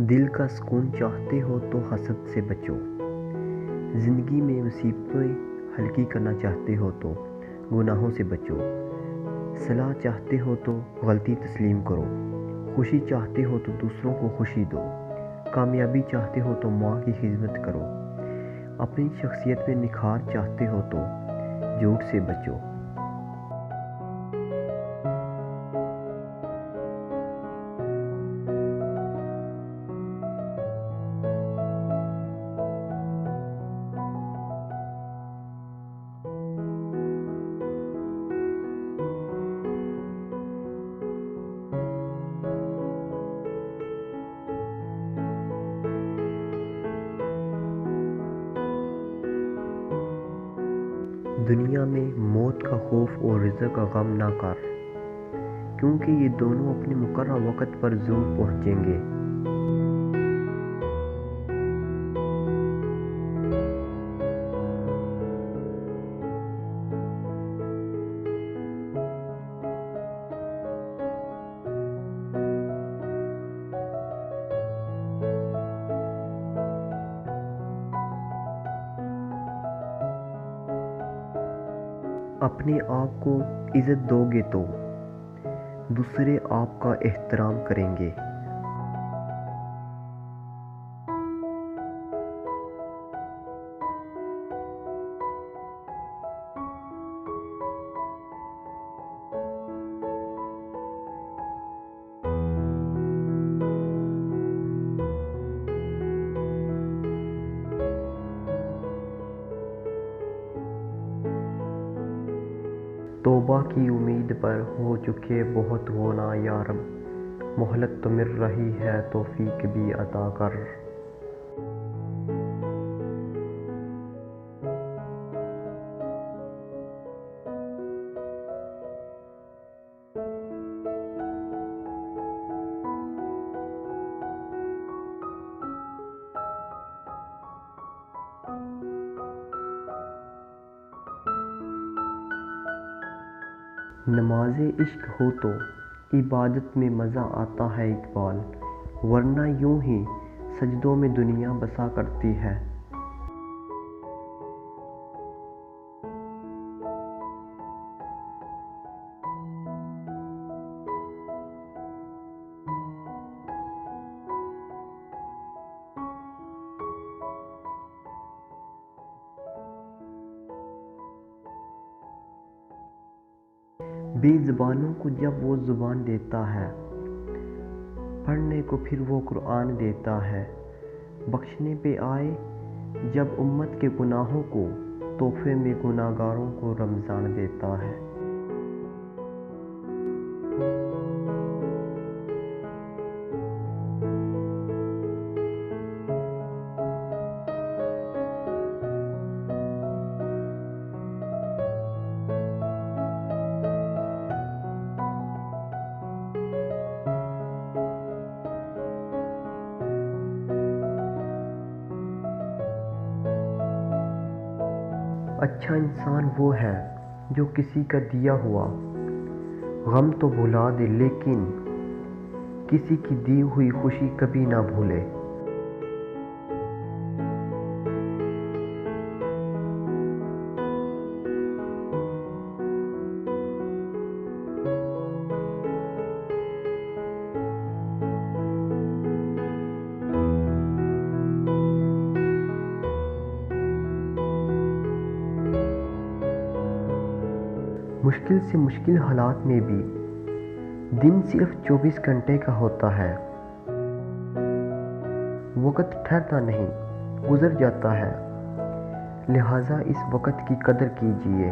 دل کا سکون چاہتے ہو تو حسد سے بچو۔ زندگی میں مصیبتیں ہلکی کرنا چاہتے ہو تو گناہوں سے بچو۔ صلاح چاہتے ہو تو غلطی تسلیم کرو۔ خوشی چاہتے ہو تو دوسروں کو خوشی دو۔ کامیابی چاہتے ہو تو ماں کی خدمت کرو۔ اپنی شخصیت میں نکھار چاہتے ہو تو جھوٹ سے بچو۔ دنیا میں موت کا خوف اور رزق کا غم نہ کر، کیونکہ یہ دونوں اپنے مقررہ وقت پر ضرور پہنچیں گے۔ اپنے آپ کو عزت دو گے تو دوسرے آپ کا احترام کریں گے۔ توبہ کی امید پر ہو چکے بہت گناہ یا رب، مہلت تو مل رہی ہے توفیق بھی عطا کر۔ نماز عشق ہو تو عبادت میں مزہ آتا ہے اقبال، ورنہ یوں ہی سجدوں میں دنیا بسا کرتی ہے۔ بے زبانوں کو جب وہ زبان دیتا ہے، پڑھنے کو پھر وہ قرآن دیتا ہے۔ بخشنے پہ آئے جب امت کے گناہوں کو، تحفے میں گناہ گاروں کو رمضان دیتا ہے۔ اچھا انسان وہ ہے جو کسی کا دیا ہوا غم تو بھلا دے، لیکن کسی کی دی ہوئی خوشی کبھی نہ بھولے۔ مشکل سے مشکل حالات میں بھی دن صرف 24 گھنٹے کا ہوتا ہے۔ وقت ٹھہرتا نہیں، گزر جاتا ہے، لہٰذا اس وقت کی قدر کیجیے۔